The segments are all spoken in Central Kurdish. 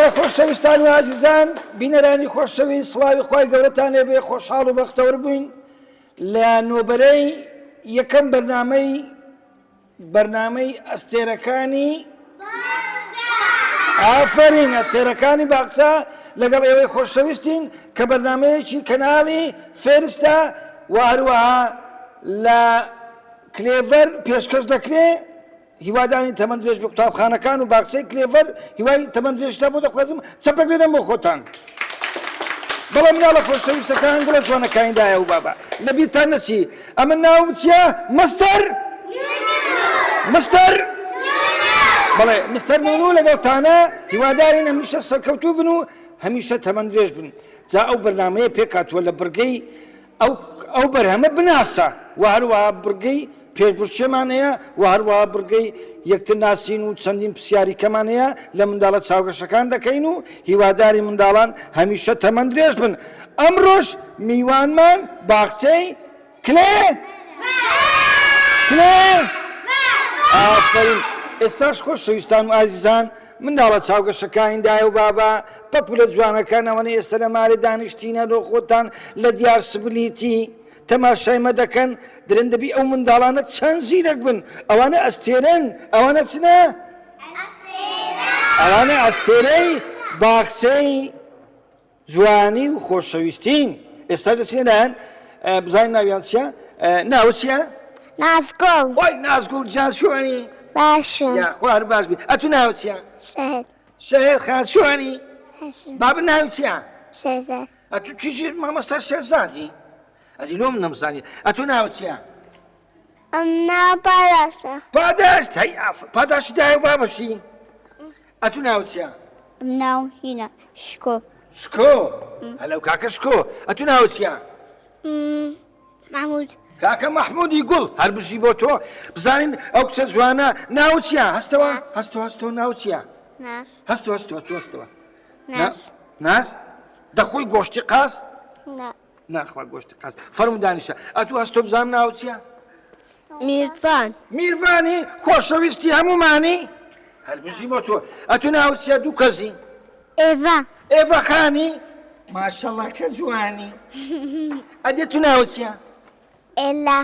بەڵێ خۆشەویستان و عەزیزان بینەرانی خۆشەویست سڵاوی خوای گەورەتان لێبێ خۆشحاڵ و بەختەوەر بووین لە نۆبەرەی یەکەم بەرنامەی ئەستێرەکانی ئافرین ئەستێرەکانی باخچە لەگەڵ ئێوەی خۆشەویستین کە بەرنامەیەکی کەناڵی فێرستە و هەروەها لە کلێڤەر پێشکەش دەکرێ هیوادانی تەمەندرێژ بە قوتابخانەکان و باخچەی کلێڤەر هیوای تەمەندرێژتا بۆ دەخوازم چەپێک لێدەم بۆ خۆتان بەڵام مناڵە خۆشەویستەکان گوڵە جوانەکانیدایە و بابا لەبیرتان نەچی ئەمە ناوم چییە؟ مستەر بەڵێ مستەر نونو لەگەڵتانە هیوادارین هەمیشە سەرکەوتوو بن و هەمیشە تەمەندرێژ بن جا ئەو بەرنامەیە پێکاتوە لە بڕگەی ئەو بەرهەمە بناسە و هەروەها بڕگەی پێشبڕکێمان هەیە و هەروەها بڕگەی یەکتر ناسین و چەندین پرسیاریکەمان هەیە لە منداڵە چاوگەشەکان دەکەین و هیواداری منداڵان هەمیشە تەمەندرێژ بن ئەمڕۆژ میوانمان باخچەی ئافرین ئێستاش خۆشەویستان و ئازیزان منداڵە چاوگەشەکانیدایە و بابا پەپولە جوانەکان ئەوەنە ئێستا لە مارە دانیشتینە ڕۆ خۆتان لە دیار سبلیتی تەماشایمە دەکەن درێندەبی ئەو منداڵانە چەند زیرەک بن ئەوانە ئەستێرن ئەوانە چنە؟ ئەوانە ئەستێرەی باخچەی جوانی و خۆشەویستین ئێستا دەچێن لایەن بزانین ناویان چییە؟ ناو چییە؟ نازگوڵ وای نازگوڵ جان شوێنی؟ باشم خوار باش بی ئەتو ناو چییە؟ شەهێر خان شوێنی؟ بابە ناو چییە؟ شێرزاد ئەتو چیژیر مامۆستا شێرزادی؟ ئەدی نۆم نەمزانی ئەتو ناو چییە؟ ئەم ناو پاداشە پاداش هەی پاداشی دایە و بابەشی ئەتو ناو چییە؟ ئەم ناو هینە شکۆ شکۆ هەلەو کاکە شکۆ ئەتو ناو چییە؟ محمود کاکە مەحموودی گوڵ هەر بژی بۆ تۆ بزانین ئەو کچە جوانە ناو چییە؟ هەستەوە ناو چییە؟ ناس هەستەوە ناس ناس دەخۆی گۆشتی قاس؟ نا ناخوا گۆشتی قاس فەرمو دانیشە ئەتو هەستۆ بزانم ناو چییە؟ میروانی خۆشەویستی هەمومانی هەر بژی بۆ تۆ ئەتو ناو چییە دوو کەزی؟ ئێڤە خانی ماشەڵڵا کە جوانی ئەدێ تو ناو چییە؟ ئێلا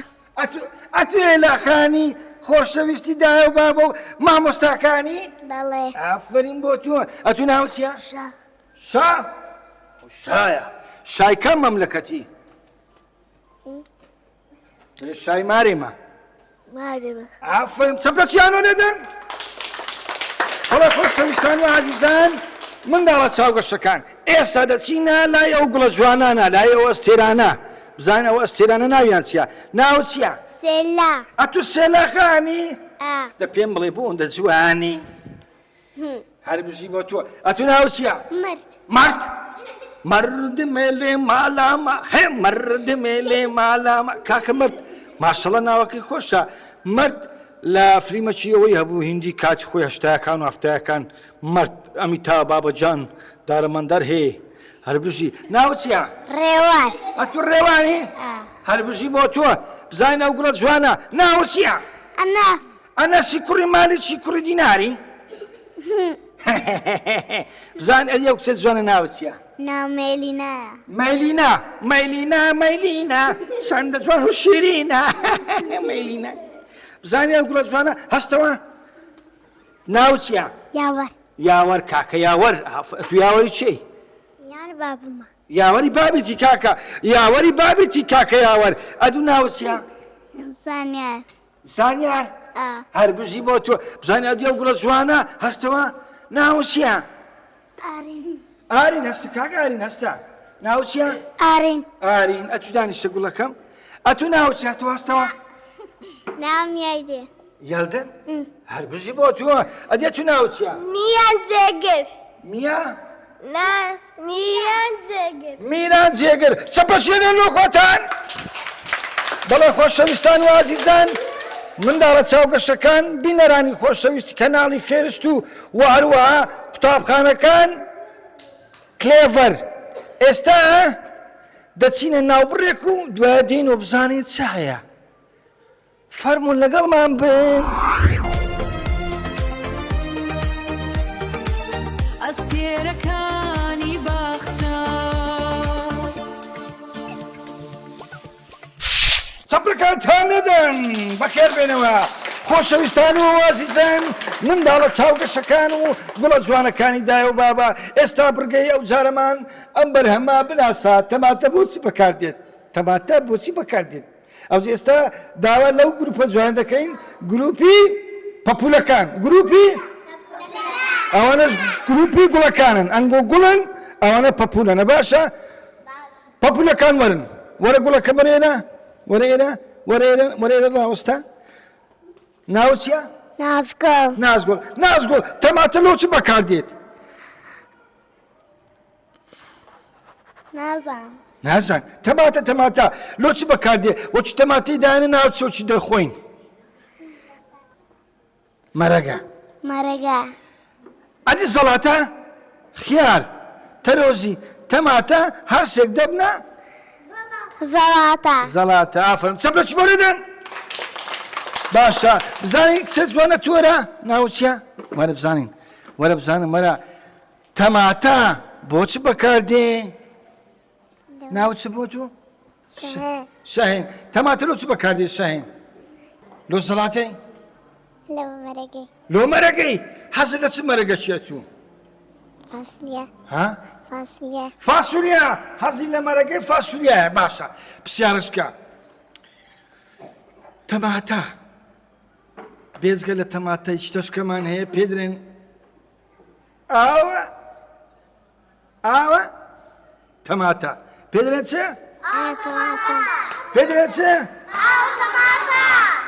ئەتو ئێلا خانی خۆشەویستی دایە و بابە و مامۆستاکانی؟ بەڵێ ئافرین بۆ تۆ ئەتو ناو چییە؟ شایە شای کەم مەملەکەتی؟ شای مارێمە ئافرین چەپرەچیانۆ لێدەن بەڵێ خۆشەویستان و عەزیزان منداڵە چاوگەشەکان ئێستا دەچینە لای ئەو گوڵە جوانانە لای ئەو ئەستێرانە بزانین ئەو ئەستێرانە ناویان چییە؟ ناو چییە؟ سێلا ئەتو سێلاخانی؟ دە پێم بڵێ بۆ ئەوەندە جوانی هەر بژی بۆ تۆ ئەتو ناو چییە؟ مردمێ لێ ماڵامە هێ مردمێ لێ ماڵامە کاکە مرد ماشەڵڵا ناوەکەی خۆشە مرد لە فلیمەچیەوەی هەبوو هیندی کاتی خۆی هەشتایەکان و هەفتایەکان مرد ئەمی تا بابەجان دارەمەندەر هەیە هەر بژی ناو چییە؟ ڕێوار ئەتو ڕێوانی؟ هەر بژی بۆ تۆ بزانین ئەو گوڵە جوانە ناو چییە؟ ئەنەسی کوڕی مالی چی کوڕی دیناری؟ بزانین ئەدی ئەو کچە جوانە ناو چییە؟ ناو مەیلینا چەندە جوان و شیرینە مەیلینا بزانین ئەو گوڵە جوانە هەستەوە ناو چییە؟ یاوەر کاکە یاوەر تو یاوەری چی؟ یاوەری بابێتی کاکە یاوەری بابێتی کاکە یاوەر ئەدوو ناو چییە؟ زانیار هەر بژی بۆ تۆ بزانین ئەدی ئەو گوڵە جوانە هەستەوە ناو چییە؟ ئارین هەستە کاکە ئارین هەستە ناو چییە؟ ئارین ئەتو دانیشتە گوڵەکەم ئەتو ناو چییە تۆ هەستەوە؟ یەڵدن؟ هەر بژی بۆ تۆ ئەدێ تو ناو چییە؟ میران جێگر چەپەچێنن لۆ خۆتان بەڵێ خۆشەویستان و عەزیزان منداڵە چاوگەشەکان بینەرانی خۆشەویستی کەناڵی فێرست و هەروەها قوتابخانەکان کلێڤەر ئێستا دەچینە ناوبڕێک و دوایە دێن و بزانین چ هەیە فەرموون لەگەڵمان بن ئەستێرەکانی باخچە چەپرەکانتان نەدەن بەخێر بێنەوە خۆشەویستان و وازیزان منداڵە چاوگەشەکان و گوڵە جوانەکانی دایە و بابا ئێستا بڕگەی ئەو جارەمان ئەم بەرهەمە بناسا تەماتە بۆچی بەکاردێت تەماتە بۆچی بەکاردێت ئەو ئێستا داوا لەو گروپە جوان دەکەین گروپی پەپولەکان گروپی ئەوانەش گروپی گوڵەکانن ئەنگۆ گوڵن ئەوانە پەپولەنە باشە پەپولەکان وەرن وەرە گوڵەکە بەرێنە وەرێرە ڕاوەستە ناو چییە؟ نازگۆڵ نازگۆڵ تەماتە لۆ چ بەکاردێت؟ نازان تەماتە لۆ چ بەکاردێت وەچ تەماتەی دایانە ناو چۆچی دەخۆین مەرەگە ئەدی زەڵاتە خیار تەرۆزی تەماتە هەرسێک دەبنە زەڵاتە ئافرم چەپرە چ بۆرەدەن باشە بزانین کچە جوانە تۆرە ناو چییە؟ وەرە بزانم وەرە تەماتە بۆچ بەکاردێ ناو چ بۆ تۆ؟ شاهین تەماتە لۆ چ بەکاردێ شاهین لۆ زەڵاتەی؟ لۆ مەرەگەی حەزت لە چ مەرەگەشیە تو؟ فاسوولیا حەزی لە مەرەگەی فاسوولیایە باشە پرسیارشکە تەماتە بێزگە لە تەماتە شتەشکەمان هەیە پێدرێن ئاوە تەماتە پێدرێن چێ؟ پێدرێن چێ؟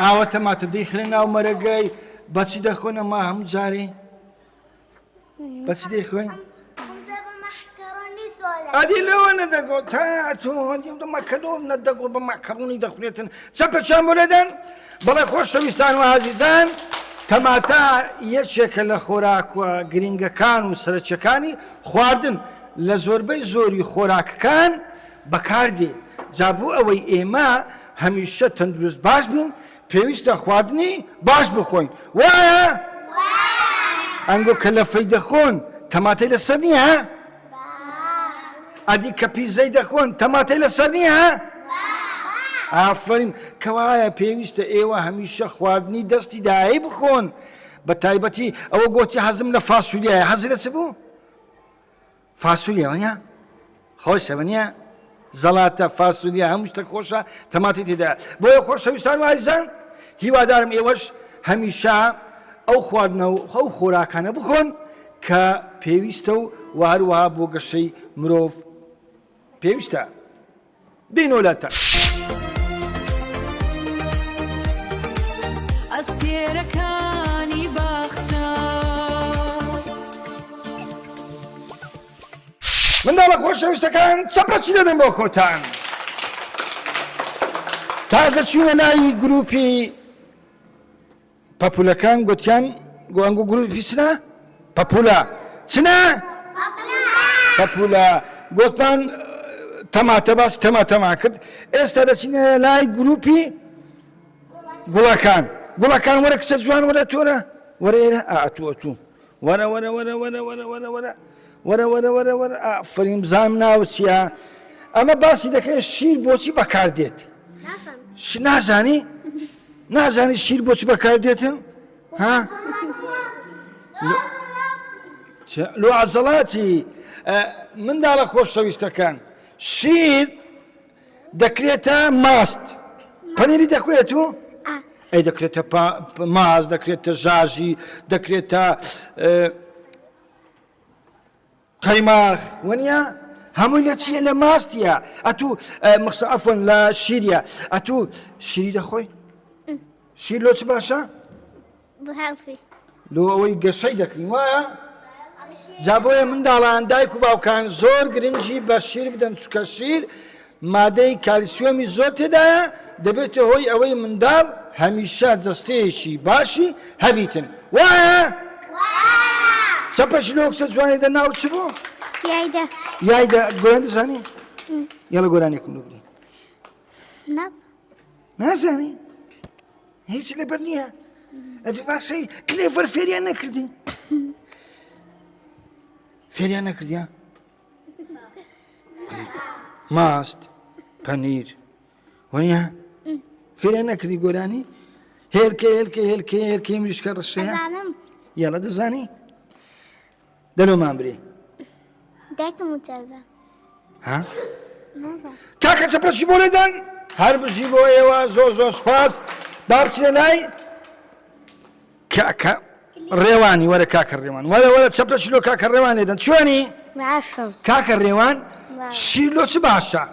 ئاوە تەماتە دەیخرێن ناو مەرەگەی بەچی دەخۆن ئەمە هەموو جارێ بەچی دەیخۆین؟ ئەدی لەوە نەدەگۆ تا تۆ مەکەدۆ نەدەگۆ بە مەکەڕۆنی دەخورێتن چەپەچیان بۆ لەدەن بەڵێ خۆشەویستان و عەزیزان تەماتە یەکێکە لە خۆراکوە گرنگەکان و سەرچیەکانی خواردن لە زۆربەی زۆری خۆراکەکان بەکاردێ جا بۆ ئەوەی ئێمە هەمیشە تەندروست باش بین پێویستە خواردنی باش بخۆین وایە؟ ئەنگۆ کە لە فەی دەخۆن تەماتەی لەسەر نییە؟ ئەدی کە پیزەی دەخۆن تەماتەی لەسەر نییە؟ ئافرین کەوایە پێویستە ئێوە هەمیشە خواردنی دەستی دایە بخۆن بە تایبەتی ئەوە گۆتی حەزم لە فاسوولیایە حەزی لە چ بوو؟ فاسوولیا وەنیا؟ خۆشە وەنیا؟ زەڵاتە فاسوولیا هەموو شتێک خۆشە تەماتی تێدایە بۆیە خۆشەویستان و عەزیزان هیوادارم ئێوەش هەمیشە ئەو خواردنە و ئەو خۆراکانە بخۆن کە پێویستە و هەروەها بۆ گەشەی مرۆڤ پێویستە بینۆلەتە ئەستێرەکانی باخچە منداڵە خۆشەویستەکان چەپەچی دەدەن بۆ خۆتان تازە چوونە ناوی گروپی پەپولەکان گوتیان گۆنگۆ گروپی چنە؟ پەپولە چنە؟ پەپولە گوتمان تەماتە باسی تەماتەمان کرد ئێستا دەچینە لای گروپی گوڵەکان وەرە کچە جوان وەرە تۆرە وەرە ئێرە ئەتووە وەرە ئافرین بزانم ناو چییە ئەمە باسی دەکەن شیر بۆچی بەکاردێت نازانی شیر بۆچی بەکاردێتن ها لۆ عەزەڵاتی منداڵە خۆشەویستەکان شیر دەکرێتە ماست پەنیری دەکوێت و ئەی دەکرێتە ماست دەکرێتە ژاژی دەکرێتە قەیماغ وەنیا هەمووی لە چییە لە ماستیە ئەتوو مەخسەعەفۆن لە شیریە ئەتوو شیری دەخۆی شیر لۆ چ باشە؟ لۆ ئەوەی گەشەی دەکەین وایە؟ جا بۆیە منداڵان دایک و باوکان زۆر گرنگی بە شیر بدەن چکە شیر مادەی کالیسیۆمی زۆر تێدایە دەبێتە هۆی ئەوەی منداڵ هەمیشە جەستەیەکی باشی هەبیتن وایە؟ چەپەشی لۆ کچە جوانێدە ناو چ بوو؟ یایدە گۆران دەزانی؟ یاڵە گۆرانێکم لۆ بری نازانی؟ هیچ لەبەر نییە؟ ئەدوو باکسەی کلێڤەر فێریان نەکردی؟ فێریان نەکردیان ماست پەنیر وەنیە فێریان نەکردی گۆرانی هێلکەی مریشکە ڕەشەیە زانم یاڵە دەزانی دەلۆمان برێ دایکم وتەزە ها نازانم کاکە چەپرەچی بۆ لێدەن هەر بژی بۆ ئێوە زۆر سوپاس با بچنە لای کاکە ڕێوانی وەرە کاکە ڕێوان وەرە چەپرەچی لۆ کاکە ڕێوان لێدەن چۆنی باشم کاکە ڕێوان شیر لۆ چ باشە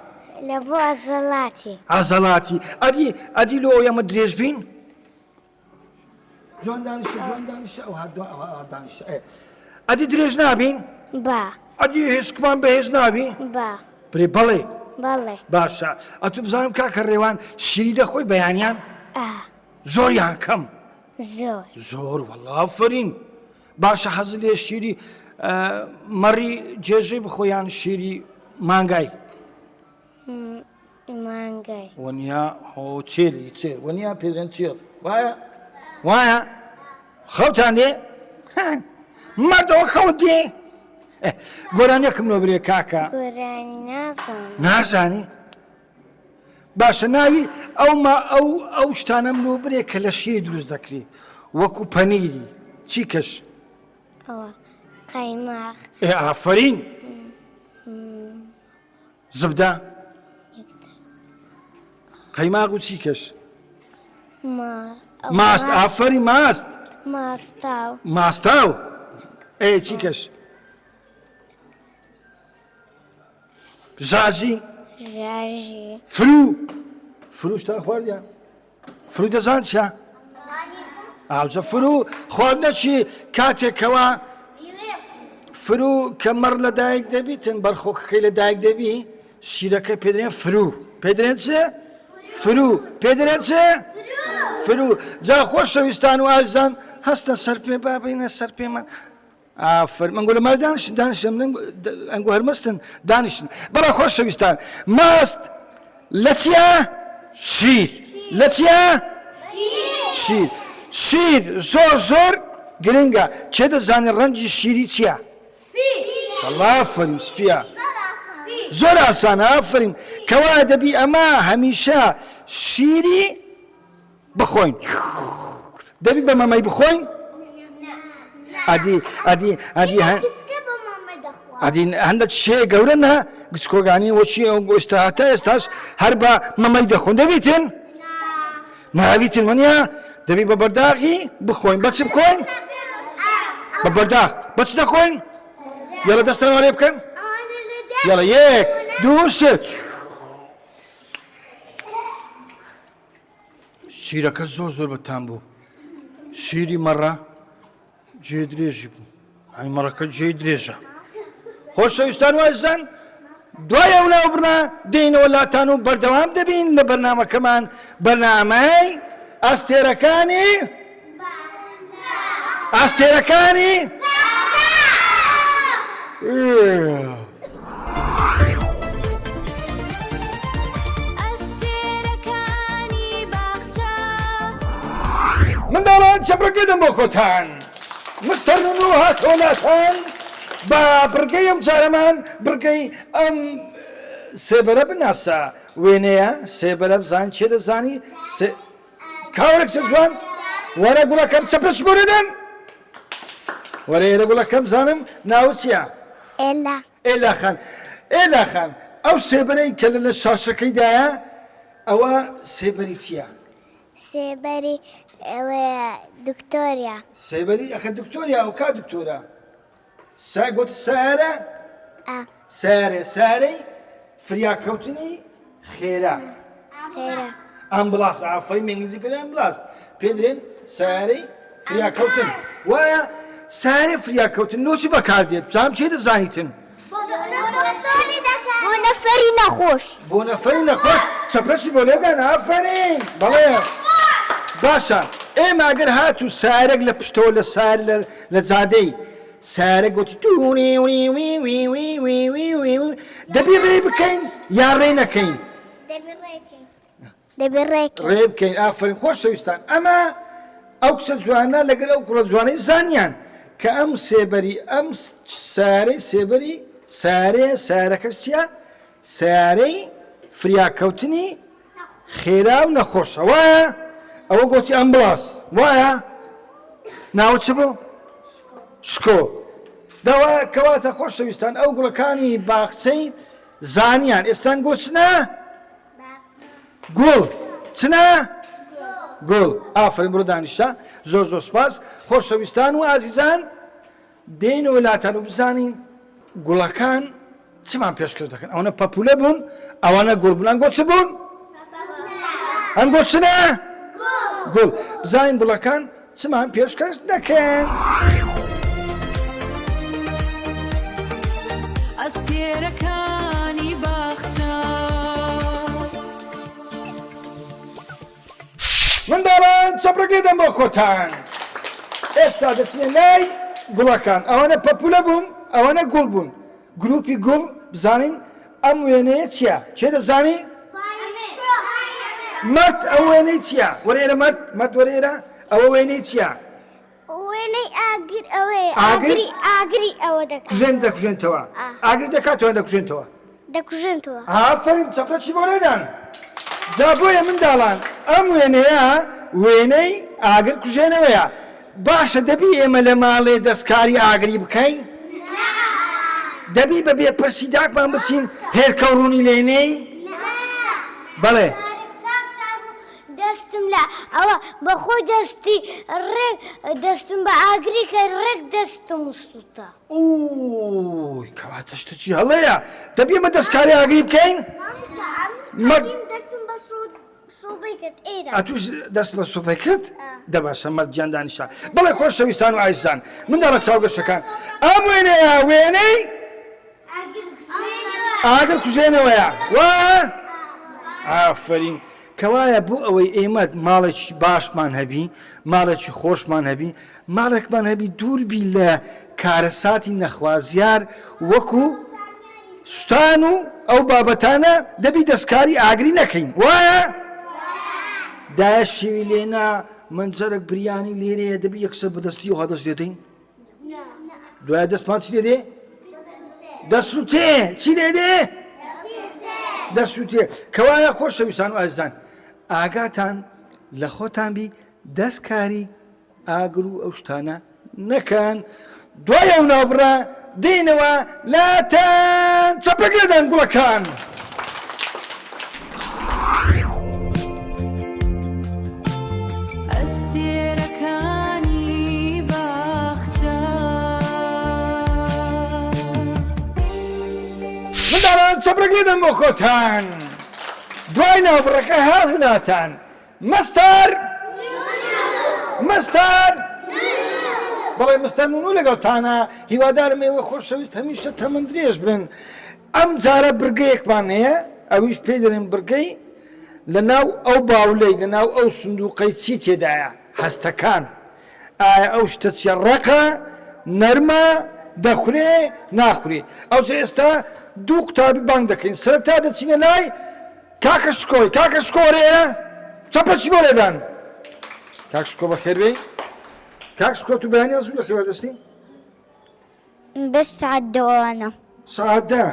لە بۆ ئەزەڵاتی ئازەڵاتی ئەدی لۆ ئەمە درێژ بین جوان دانیشە ئەو دانیشە ئەدی درێژ نابین با ئەدی هێزکمان بەهێز نابی با برێ بەڵێ بەڵێ باشە ئەتو بزانم کاکە ڕێوان شیری دەخۆی بەیانیان زۆریان کەم زۆر وەڵڵا ئافرین باشە حەز لێ شیری مەڕی جێژەی بخۆیان شیری مانگای مانگای وەنیا چێری چێر وەنیا پێدرێن چێر وایە خەوتان دێ مردەوە خەوت دێ گۆرانیەکەم نۆ برێ کاکە گۆرانی نازانم نازانی باشە ناوی ئەو شتانەم نۆ برێ کە لە شیری دروست دەکری وەکو پەنیری چی کەش ئەوە قەیماق ئافرین زبدە قەیماق و چی کەش ماست ئافری ماست ماستاو ماستاو چی کەش ژاژی ژاژی فروشتا خواردیان فرو دەزان چیە ئاوجە فرو خواردنە چی کاتێکەوە فرو کە مەڕ لە دایک دەبیتن بەرخۆکەکەی لە دایک دەبی شیرەکە پێدرێن فرو پێدرێن چێ فرو پێدرێن چێ فرو جا خۆشەویستان و ئازان هەستە سەر پێ بابینە سەر پێمان منگۆ لە مای دانیشن ئەنگۆ هەرمەستن دانیشن بەڵا خۆشەویستان ماست لە چیە شیر لە چیە شیر زۆر گرنگە چێ دەزانێت ڕەنجی شیری چییە وەڵڵا ئافرین سپیە زۆر ئاسانە ئافرین کەوا دەبی ئەمە هەمیشە شیری بخۆین دەبی بە مەمەی بخۆین ئەدی هەندێک شێ گەورە نە گچکۆگانی وەچی ئەو گۆشتە هەتا ئێستاش هەر بە مەمەی دەخۆن دەبیتن ناویتن وەنیا دەبی بە بەرداغی بخۆین بەچ بخۆین بە بەرداغ بەچ دەخۆین یاڵە دەستان وارێ بکەن یاڵە یەک دوو سێ شیرەکە زۆر بەتان بوو شیری مەڕە جێ درێژی بوو ئەی مەڕەکە جێ درێژە خۆشەویستان وازان دوای ئەو ناوبڕە دێینەوە لاتان و بەردەوام دەبین لە بەرنامەکەمان بەرنامەی ئاستێرەکانی منداڵان چەپرەکە دەم بۆ خۆتان مستەر و هاتۆلاتان بە بڕگەی ئەم جارەمان بڕگەی ئەم سێبەرە بناسە وێنەیە سێبەرە بزان چێ دەزانی کاوەرێک سەر جوان وەرە گوڵەکەم چەپرەچ بۆ دەدەن وەرە ئێرە گوڵەکەم زانم ناو چییە ئێلا خان ئەو سێبەرەی کە لە شاشەکەیدایە ئەوە سێبەری چییە سێبەری ئەوەیە دکتۆریا سێبەری ئەخە دکتۆریا ئەو کا دکتۆرە گوت سارە سارەی فریاکەوتنی خێرا ئەمبلاس ئافرین ئینگلیزی پێ ئەمبلاس پێدرێن سارەی فریاکەوتن وایە سارەی فریاکەوتن نۆچی بەکاردێت بزانم چێ دەزانیتن بۆ نەفەری نەخۆش چەپرەچی بۆ لێدان ئافرین بەڵێ باشە ئێمە ئەگەر هاتوو سارێک لە پشتەوە لە سار لە جادەی سارێک گوتی دەبی ڕێ بکەین یا ڕێ نەکەین دەبی ڕێ بکەین ئافرین خۆشەویستان ئەمە ئەو کچە جوانە لەگەر ئەو کوڕە جوانەی زانیان کە ئەم سێبەری ئەم سارەی سێبەری سارەکەش چییە؟ سیارەی فریاکەوتنی خێرا و نەخۆشە وایە؟ ئەوە گوتی ئەمبڵاس وایە؟ ناوە چ بوو؟ شکۆ دەوا کەواتە خۆشەویستان ئەو گوڵەکانی باخچەی زانیان ئێستان گۆ چنە؟ گوڵ چنە؟ گوڵ ئافرین بڕۆ دانیشتە زۆر زۆر سپاس خۆشەویستان و ئازیزان دێنەوە وڵاتان و بزانین گوڵەکان چمان پێشکەش دەکەن ئەوانە پەپولە بوون ئەوانە گوڵ بوون ئەنگۆ چ بوون؟ ئەنگۆ چنە؟ گوڵ بزانین گوڵەکان چمان پێشکەش دەکەن ئەستێرەکانی باخچە منداڵان چەپڕێک لێدەم بۆ خۆتان ئێستا دەچنێ لای گوڵەکان ئەوانە پەپولە بوون ئەوانە گوڵ بوون گروپی گوڵ بزانین ئەم وێنەیە چییە؟ کێ دەزانی؟ مرد ئەو وێنەی چییە؟ وەرێرە مرد وەرێرە ئەوە وێنەی چییە؟ وێنەی ئاگر ئەوەیە ئاگری ئەوە دەکات کوژێن دەکوژێنتەوە ئاگری دەکاتەوە دەکوژێنتەوە دەکوژێنەوە ئافرین چەپڕێکی بۆ لێدان جا بۆیە منداڵان ئەم وێنەیە وێنەی ئاگر کوژێنەوەیە باشە دەبی ئێمە لە ماڵێ دەستکاری ئاگری بکەین؟ دەبی بەبێ پرسی داکمان بچین هێرکەوڕوونی لێنەی؟ بەڵێ دەستم لە ئەوە بەخۆی دەستی ڕێک دەستم بە ئاگری کە ڕێک دەستم سووتە ئووی کەواتە شتە چی هەڵەیە دەبی ئێمە دەستکاری ئاگری بکەین؟ دەستم بە سووبەی کرد ئێرە ئەتوش دەست بە سوفەی کرد؟ دەباشە مەرجیان دانیشتا بەڵێ خۆشەویستان و ئایزان منداڵە چاوگەشەکان ئەم وێنەیە وێنەی ئاگر کوژێنەوەیە وا ئافرین کەوایە بۆ ئەوەی ئێمە ماڵێکی باشمان هەبی ماڵێکی خۆشمان هەبی ماڵێکمان هەبی دووربی لە کارەساتی نەخوازیار وەکو سوستان و ئەو بابەتانە دەبی دەستکاری ئاگری نەکەین وایە؟ دایە شێوی لێنا منجەرێک بریانی لێرەیە دەبی یەکسەر بەدەستی و هەدەست دێدەین؟ دوایە دەستمان چی لێدێ؟ دەسووتێ چی لێدێ؟ دەسووتێ کەوایە خۆشەویستان و ئازیزان ئاگاتان لە خۆتان بی دەستکاری ئاگر و ئەو شتانە نەکەن دوایە و ناوبڕە دێنەوە لاتان چەپێک لێدەن گوڵەکان ئەستێرەکانی باخچە منداڵان چەپێک لێدەن بۆ خۆتان دوای ناوبڕەکە هاتوناتان مەستەر مەستەر بەڵێ مستەر نونو لەگەڵتانە هیوادارم ئێوە خۆشەویست هەمیشە تەمەند درێژ بن ئەم جارە برگەیەکمان هەیە ئەویش پێی دەڵێن برگەی لەناو ئەو باولەی لەناو ئەو سندوقەی چی تێدایە هەستەکان ئایا ئەو شتە چیە ڕەقە نەرمە دەخورێ ناخورێ ئەو جا ئێستا دوو قوتابی بانگ دەکەین سەرەتا دەچینە لای کاکە شکۆ وەرێرە چەپەچی بۆ لێدان کاک شکۆ بەخێر بێی کاک شکۆ تو بەیانیان زوو لە خێوەردەستی؟ بەش سعات دەوانە سعات دە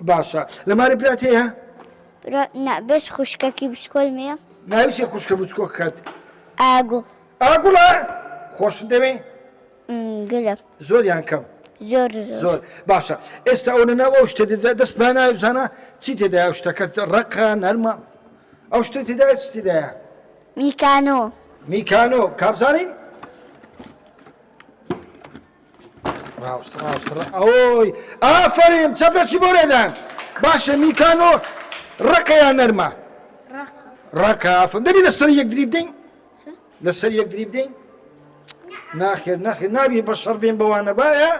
باشە لەماری برات هەیە؟ بەش خوشکەکی بچکۆلمەیە ناویچێ خوشکە بچکۆ کات ئاگوڵ ئاگوڵە خۆشت دەوێ؟ گلە زۆریان کەم زۆر باشە ئێستا ئەو لەناو ئەو شتە دەست بە ناوی بزانە چی تێدایە ئەو شتەکە ڕەقە نەرمە ئەو شتە تێدایە چ تێدایە؟ میکانۆ کابزانین؟ ئەوۆی ئافرین چەپێکی بۆ لێدان باشە میکانۆ ڕەقە یان نەرمە؟ ڕەقە ئافرین دەبی لەسەر یەک دری بدەین؟ لەسەر یەک دری بدەین؟ ناخێر نابی بە شەڕ بێن بەوانە باە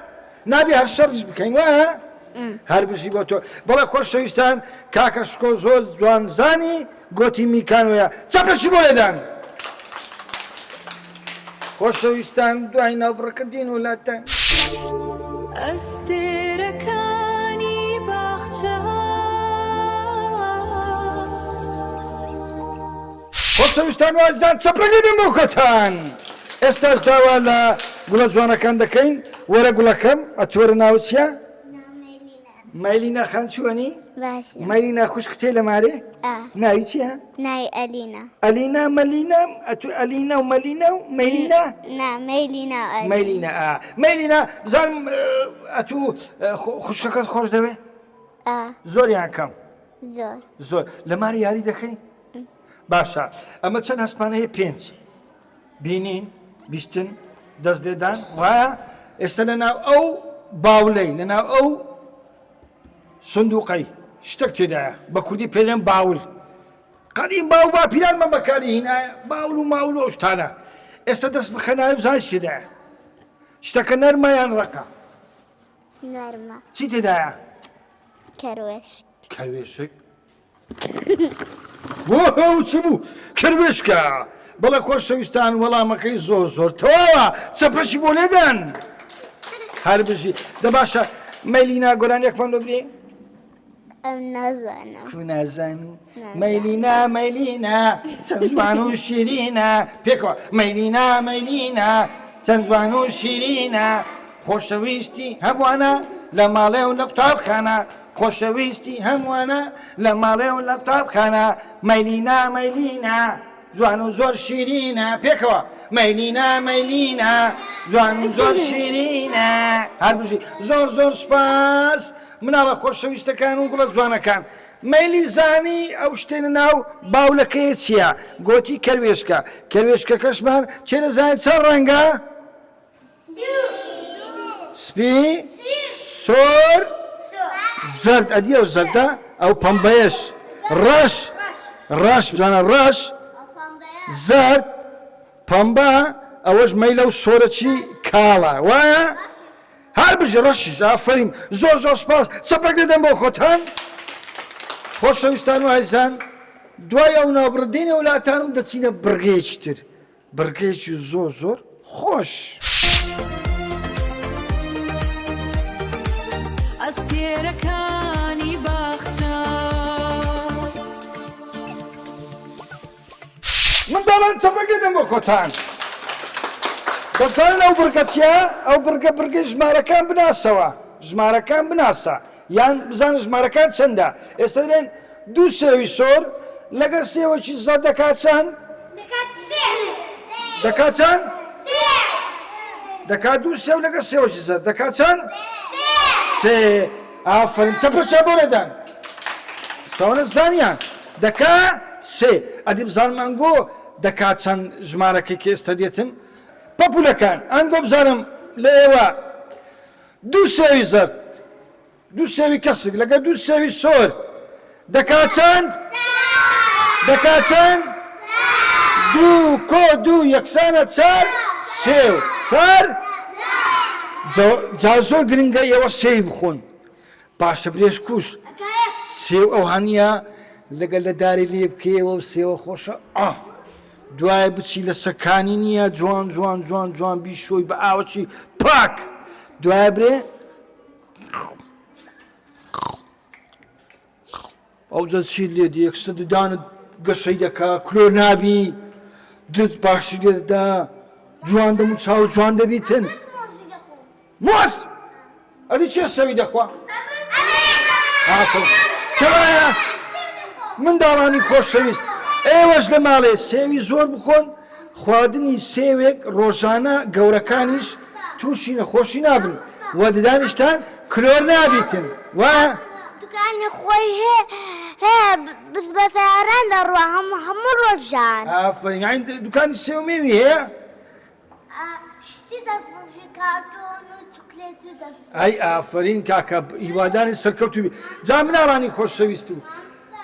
نابی هەر شەڕیش بکەین وایە هەر بژی بۆ تۆ بەڵێ خۆشەویستان کاکە شکۆ زۆر جوانزانی گۆتی میکانۆیە چەپێکی بۆ لێدان خۆشەویستان دوای ناوبڕەکە دێن وڵاتان ئەستێرەکانی باخچە خۆشەویستان و ئازیزان چەپڕێک لێدەن بۆ خۆتان ئێستاش داوا لە گوڵە جوانەکان دەکەین وەرە گوڵەکەم ئەتۆرە ناو چییە؟ مەیلینا خان چووەنی؟ باشە مەیلینا خوشکتێ لە مارێ؟ ناوی چییە؟ ناوی ئەلینا ئەلینا مەلینا ئەتو ئەلینا و مەلینا و مەیلینا؟ نا مەیلینا مەیلینا مەیلینا بزانم ئەتوو خوشکەکەت خۆش دەوێ؟ زۆریان کەم زۆر لە ماری یاری دەکەین؟ باشە ئەمە چەند هەسپانەیە 5 بینین بیستن دەست لێدان وایە ئێستا لەناو ئەو باولەی لەناو ئەو سندوقەی شتێک تێدایە بە کوردی پێڵێن باول قەدیم باو با پیرانمە بەکاری هینایە باول و ماول و ئەو شتانە ئێستا دەست بخەناوی بزان تێدایە شتەکە نەرمە یان ڕەقە نەرمە چی تێدایە؟ کەروێشک کەروێشک چ بوو کەروێشکە بەڵێ خۆشەویستان وەڵامەکەی زۆر زۆر تەواوە چەپەشی بۆ لێدەن هەر بژی دەباشە مەیلینا گۆرانێکمان ببرێ ئەم نازانم نازانی مەیلینا مەیلینا چەند جوان و شیرینە پێکەوە مەیلینا مەیلینا چەند جوان و شیرینە خۆشەویستی هەمووانە لە ماڵێ و لە قوتابخانە خۆشەویستی هەمووانە لە ماڵێ و لە قوتابخانە مەیلینا مەیلینا جوان و زۆر شیرینە پێکەوە مەیلینا مەیلینا جوان و زۆر شیرینە هەر بژی زۆر زۆر سپاس مناڵە خۆشەویستەکان و گوڵە جوانەکان مەیلی زانی ئەو شتێنە ناو باولەکەیە چییە؟ گۆتی کەروێشکە کەروێشکەکەشمان چێ دەزانێت چەند ڕەنگە؟ سپی سۆر زرد ئەدی ئەو زەردە ئەو پەمبەیەش ڕەش بزانە ڕەش زرد پەمبە ئەوەش مەیلە و سۆرەچی کاڵە وایە؟ هەر بژی ڕەشیش ئافرین زۆر زۆر سپاس چەپەک دەدەم بۆ خۆتان خۆشەویستان و عەزیزان دوای ئەو ناوبڕدینە وڵاتانم دەچینە بڕگەیەکی تر بڕگەیەکی زۆر زۆر خۆش ئەستێرەکانی باخچە منداڵان چەپەک دەدەم بۆ خۆتان دەزانن ئەو بڕگە چییە؟ ئەو بڕگە ژمارەکان بناسەوە ژمارەکان بناسە یان بزانە ژمارەکان چەندە ئێستا دەڵێن 2 سێوی سۆر لەگەر سێوەکی زەر دەکات چەند؟ دەکات چەند؟ دەکات 2 سێو لەگەر سێوەکی زەر دەکات چەند؟ سێ ئافرین چەپەچە بۆ لێدان ئێستاوانە زانیان دەکا سێ ئەدی بزانمانگۆ دەکات چەند ژمارەکەی کە ئێستا دێتن پەپولەکان ئەنگۆ بزانم لە ئێوە 2 سێوی زەرد 2 سێوی کەسک لەگە 2 سێوی سۆر دەکات چەند؟ دەکات چەند؟ 2 کۆ 2 یەکسانە 4 سێو 4 جا زۆر گرنگە ئێوە سێوی بخۆن باشە برێژ کوش سێو ئەو هەنیە لەگەل لە داری لێ بکەیەوە و سێوە خۆشە دوای بچی لە سەکانی نییە جوان جوان جوان جوان بیشۆی بە ئاوەکی پاک دوای برێ ئەو جە چی لێ یەکسە ددانت گەشەی دەکا کلۆر نابی دت باشی لێدا جوان دەم و چاو جوان دەبیتن موس ئەدی چێ سەوی دەخوا کەوایە منداڵانی خۆشەویست ئێوەش لە ماڵێ سێوی زۆر بخۆن خواردنی سێوێک ڕۆژانە گەورەکانیش تووشی نەخۆشی نابن و ددانیشتان کلۆر نابیتن وایە دوکانی خۆی هەیە بەسەران دەڕوە هەموو ڕۆژان ئافرین دوکانی سێو مێوی هەیە شتی دەفرۆشی کارتۆن و چوکلێت و دەفرۆشی ئەی ئافرین کاکە هیواداری سەرکەوتوبی جا مناڵانی خۆشەویست و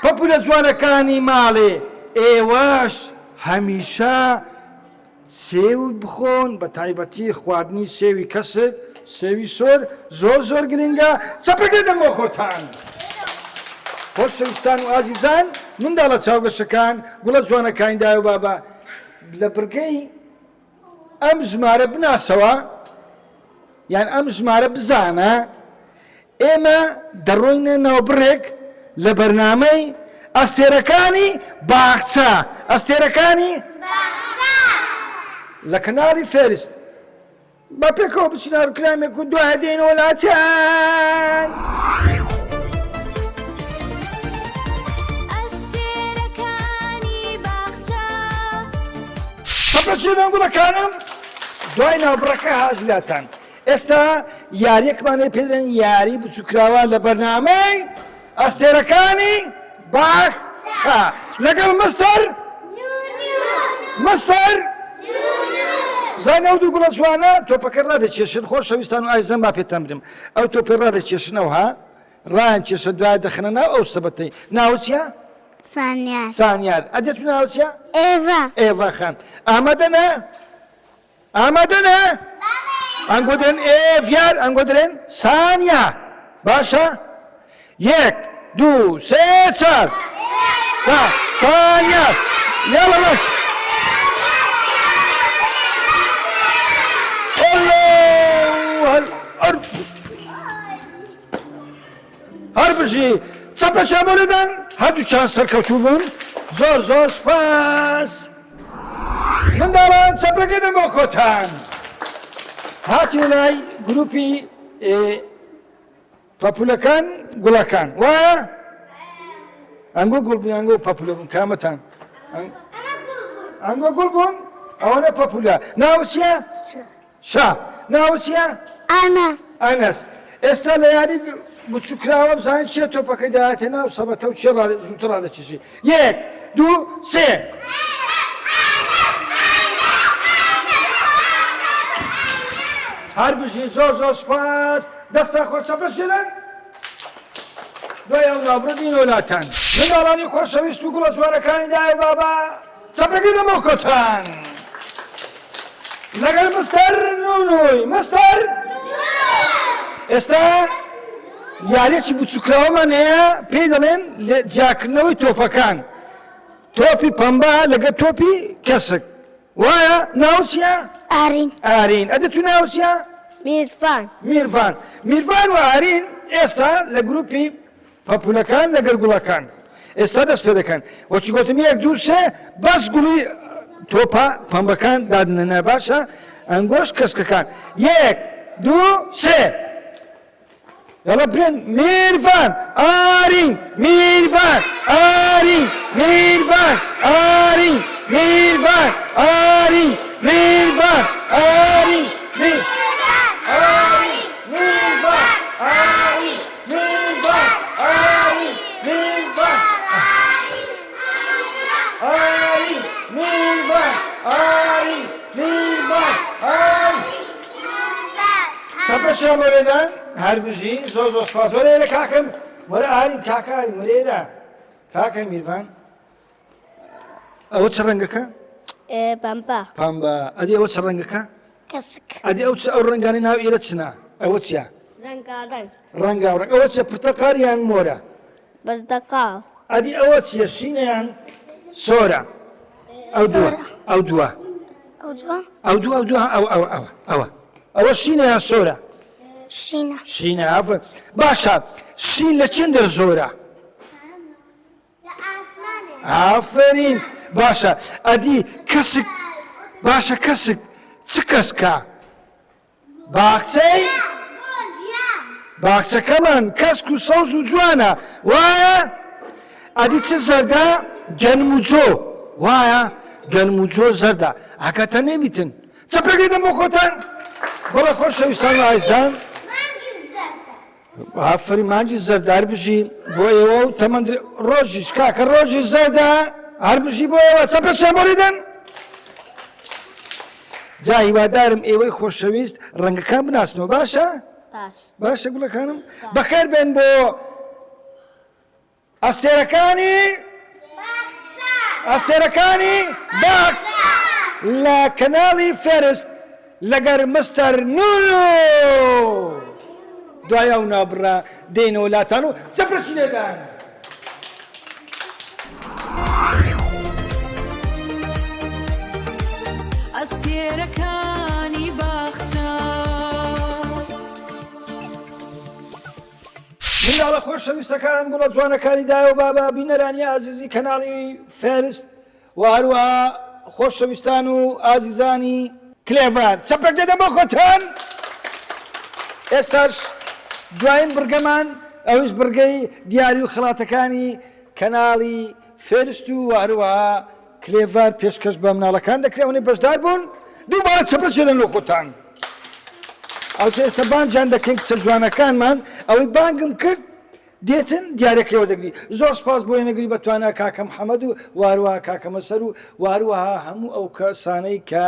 پەپولە جوانەکانی ماڵێ ئێوەش هەمیشە سێو بخۆن بە تایبەتی خواردنی سێوی کەسک سێوی سۆر زۆر زۆر گرنگە چەپەک دەدەم بۆ خۆتان خۆشەویستان و ئازیزان منداڵە چاوگەشەکان گوڵە جوانەکانی دای و بابە لە بڕگەی ئەم ژمارە بناسەوە یان ئەم ژمارە بزانە ئێمە دەڕۆینە ناوبڕێک لە بەرنامەی ئەستێرەکانی باخچە لە کەناڵی فێرست با پێکەوە بچین هەڕکلامێک و دوای دێنەوە وڵاتان. ئەستێرەکانی باخچە سەپەچێنە گوڵەکانم دوای ناوبڕەکە هازولاتان. ئێستا یاریەکمانێ پێدرێن یاری بچووکراوە لە بەرنامەی ئەستێرەکانی باخچە لەگەڵ مستەر زانە و دوو گوڵە جوانە تۆپەکە ڕادەکێشن. خۆشەویستان و ئایزەم با پێتان برم ئەو تۆپێ ڕادەکێشنەوە ها ڕایان کێشە دوای دەخنە ناو ئەو سەبەتەی ناو چییە؟ سانیار. ئەدێت و ناو چییە؟ ئێڤا خان. ئامادەنە؟ ئەنگۆ درێن ئێڤیار ئەنگۆ درێن سانیا. باشە؟ 1 2 3 4 سانیار یاڵە باش. هەر بژی چەپەشە بۆ لەدەن هەردووچان سەرکەوتوو بوون. زۆر سپاس منداڵان چەپەکە دەم بۆ خۆتان. هاتی لای گروپی پەپولەکان گوڵەکان وایە؟ ئەنگۆ گوڵ بوون ئەنگۆ پەپولە بوون کامەتان؟ ئەنگۆ گوڵ بوون ئەوەنە پەپولە. ناو چییە؟ شا. ناو چییە؟ ئەنەس. ئێستا لە یاری بچووکراوە بزانین چیە تۆپەکەی داهاتێ ناو سەبەتە و چێ زووتر ڕادەکێشی. 1 2 3 هەر بژی زۆر سپاس. دەستا خۆ چەپەشێنن دوای ئەو ناوبڕدین وڵاتان. منداڵانی خۆشەویست و گوڵە جوانەکانی دایە و بابا چەپەکەی دەم بۆ خۆتان لەگەڵ مستەر نونوی. مستەر ئێستا یاریەکی بچووکراوەمان هەیە پێی دەڵێن جیاکردنەوەی تۆپەکان. تۆپی پەمبا لەگە تۆپی کەسک وایە؟ ناو چییە؟ ئارین. ئەدەت و ناو چییە؟ میروان و ئارین ئێستا لە گروپی پەپولەکان لەگەڵ گوڵەکان ئێستا دەست پێ دەکەن. وەچی گوتم 1 2 3 بەس گوڵی تۆپە پەمبەکان دادنەنە. باشە؟ ئەنگۆش کەسکەکان 1 2 3 یاڵە برێن. میروان ئارین میروان ئارین میروان ئارین میروان ئارین میروان ئارین چەپەشە وەرێدان هەر بژی زۆر سپاس. وەرێرە کاکەم وەرە ئارین کاکە ئارین وەرێرە کاکە میروان. ئەوە چ ڕەنگەکە؟ پەمبا. ئەدی ئەوە چ ڕەنگەکە؟ ئەدی ئەو ڕەنگانی ناو ئێرە چنە؟ ئەوە چییە؟ ڕەنگاڕەنگ. ئەوە چە پرتەقاڵیان مۆرە؟ ئەدی ئەوە چییە؟ شینەیان سۆرە؟ ئەو دووە ئەوە شینەیان سۆرە؟ شینە. باشە شین لە چندر زۆرە؟ ئافرین. باشە ئەدی کەسک. باشە کەسک چ کەسکە؟ باخچەی باخچەکەمان کەسک و سەوز و جوانە وایە؟ ئەدی چ زەردە؟ گەنموجۆ وایە؟ گەنموجۆ زەردە. ئاکاتە نێمیتن چەپەکەی دەم بۆ خۆتان. بەڵە خۆشەویستان و ئایزان ئافری مانجی زەردار بژی بۆ ئێوە و تەمەند ڕۆژیش کاکە ڕۆژی زەردە هەر بژی بۆ ئێوە. چەپەچە بۆریدەن جا هیوادارم ئێوەی خۆشەویست ڕەنگەکان بناسنەوە. باشە؟ باشە گوڵەکانم. بەخێر بێن بۆ ئەستێرەکانی باخچە لە کەناڵی فێرست لەگەر مستەر نونو. دوای ئەو نابڕە دێنە وڵاتان و چەپەشی لێدان. ئەستێرەکانی باخچە منداڵە خۆشەویستەکان گوڵە جوانەکانی دایە و بابا بینەرانی ئازیزی کەناڵی فێرست و هەروەها خۆشەویستان و ئازیزانی کلێڤار چەپێک دەدەم بۆ خۆتان ئێستاش دوایین بڕگەمان ئەوش بڕگەی دیاری و خڵاتەکانی کەناڵی فێرست و هەروەها کلێڤار پێشکەش بە مناڵەکان دەکرێونی بەشدار بوون دووبارە چەپرچێنن لە خۆتان ئەوتە ئێستا بانجان دەکەین کچە جوانەکانمان ئەوەی بانگم کرد دێتن دیارەکەەوە دەگری زۆر سپاس بۆ نەگری بەتوانە کاکە محەممەد و واروها کاکە مەسەر و واروها هەموو ئەو کەسانەی کە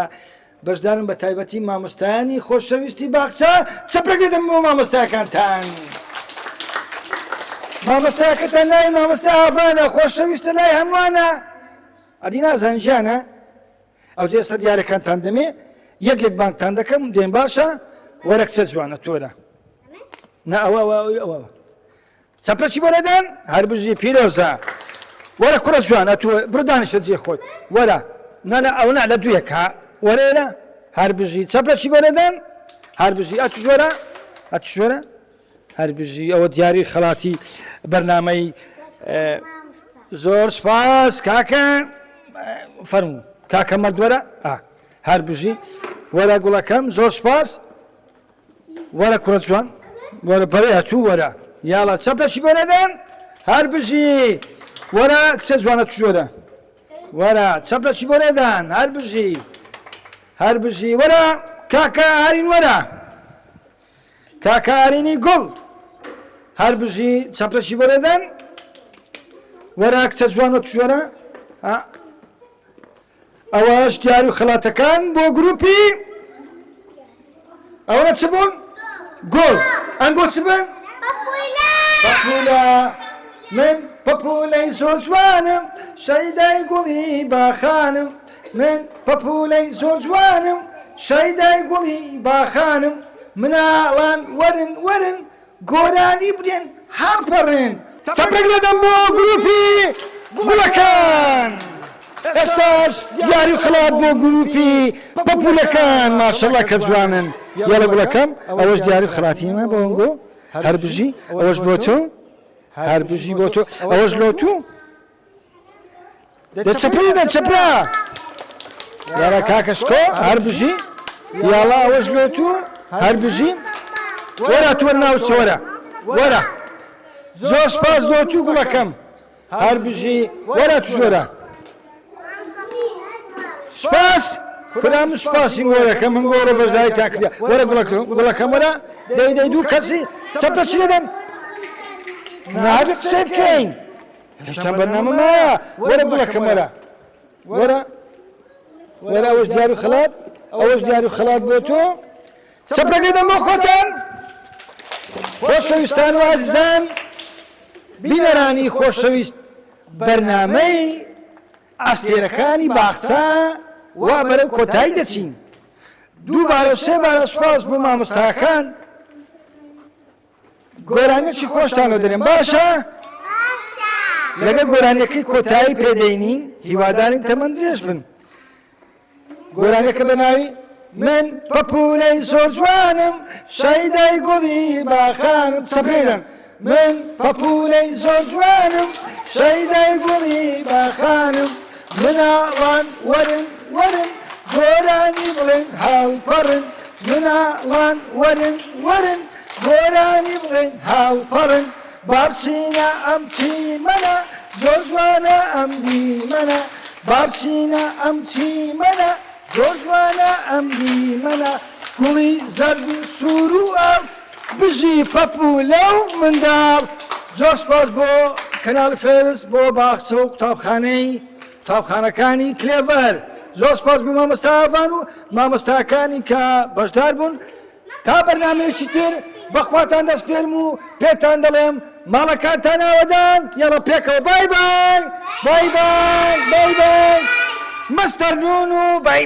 بەشدارن بە تایبەتی مامۆستایانی خۆشەویستی باخچە چەپرێک دەدەم بۆ مامۆستایەکانتان مامۆستایەکەتان لای مامۆستا ئافرانە خۆشەویستە لای هەمووانە ئەدی نازانژیانە ئەو ئێستا دیارەکانتان دەمێ یەکێک بانکتان دەکەم دێن باشە وەرە کچە جوانە تۆرە نا ئەوە چەپرەکی بۆ نەدەن هەر بژی پیرۆزە وەرە کوڕە جوانە تۆ بڕدانیشە جێ خۆت وەرە نانە ئەو نا لە دوویەک ها وەرێرە هەر بژی چەپرەکی بۆ نەدەن هەر بژی ئەتوژوەرە ئەتوژوەرە هەر بژی ئەوە دیاری خەڵاتی بەرنامەی زۆر سپاس کاکە فەرموو کاکە مەردوەرە هەر بژی وەرە گوڵەکەم زۆر سپاس وەرە کوڕە جوان وەرە بەرێ هەتوو وەرە یاڵە چەپرەکی بۆ نەدەن هەر بژی وەرە کچە جوانە توژوەرە وەرە چەپرەکی بۆ نەدەن هەر بژی وەرە کاکە ئارین وەرە کاکە ئارینی گوڵ هەر بژی چەپرەکی بۆ نەدەن وەرە کچە جوانە توژوەرە ئەوەش دیاری و خەڵاتەکان بۆ گروپی ئەوە چ بوون؟ گۆڵ ئەنگۆ چ بن؟ پەپولە من پەپولەی زۆر جوانم شەیدای گوڵی باخانم من پەپولەی زۆر جوانم شەیدای گوڵی باخانم مناڵان وەرن گۆرانی برێن هەڵپەڕێن چەپرێک دەدەم بۆ گروپی گوڵەکان ئێستاش دیاری و خڵات بۆ گروپی پەپولەکان ماشەڵڵا کە جوانن یاڵە گوڵەکەم ئەوەش دیاری و خڵاتیمە بۆ ئەنگۆ هەر بژی ئەوەش بۆ تۆ هەر بژی بۆ تۆ ئەوەش لۆ تو دەچەپری دەچەپرا یاڵە کاکەشکۆ هەر بژی یاڵە ئەوەش لۆ تو هەر بژی وەرە تۆ ناوچە وەرە زۆر سپاس لۆ تو گوڵەکەم هەر بژی وەرە توژوەرە سپاس کورام سپاسی گۆرەکە من گۆڕە بەزای تاکریا وەرە گوڵەکەم وەرە دەی دوو کەسی چەپرەچی دەدەن نابێ قسەی بکەین هێشتا بەرنامەمایە وەرە گوڵەکەم وەرە ئەوەش دیاری و خەڵات ئەوەش دیاری و خەڵات بۆ تۆ چەپرەک دەدەم بۆ خۆتان خۆشەویستان و عەزیزان بینەرانی خۆشەویست بەرنامەی ئەستێرەکانی باخچە وا بەرەو کۆتایی دەچین دووبارە و سێبارە سوپاس بۆ مامۆستاکان گۆرانێکی خۆشتان لە دەرێن باشە لەگە گۆرانەکەی کۆتایی پێدەینین هیوادارین تەمەند درێژ بن گۆرانەکە بە ناوی من پەپولەی زۆر جوانم شەیدای گوڵی باخانم چەپرێدەن من پەپولەی زۆر جوانم شەیدای گوڵی باخانم مناڵان وەرن گۆرانی بڵێن هاوپەڕن مناڵان وەرن گۆرانی بڵێن هاوپەڕن بابچینە ئەم چیمەنە زۆر جوانە ئەم دیمەنە بابچینە ئەم چیمەنە زۆر جوانە ئەم دیمەنە گوڵی زەرد و سوور و ئاو بژی پەپولە و منداڵ زۆر سپاس بۆ کەناڵ فێرست بۆ باخچە و قوتابخانەکانی کلێڤەر زۆر سپاس بۆ مامۆستا ئاڤان و مامۆستاکانی کە بەشدار بوون تا بەرنامەیەکی تر بەخواتان دەسپێرم و پێتان دەڵێم ماڵەکانتان ئاوەدان یاڵە پێکەوە بای مەستەر نون و بای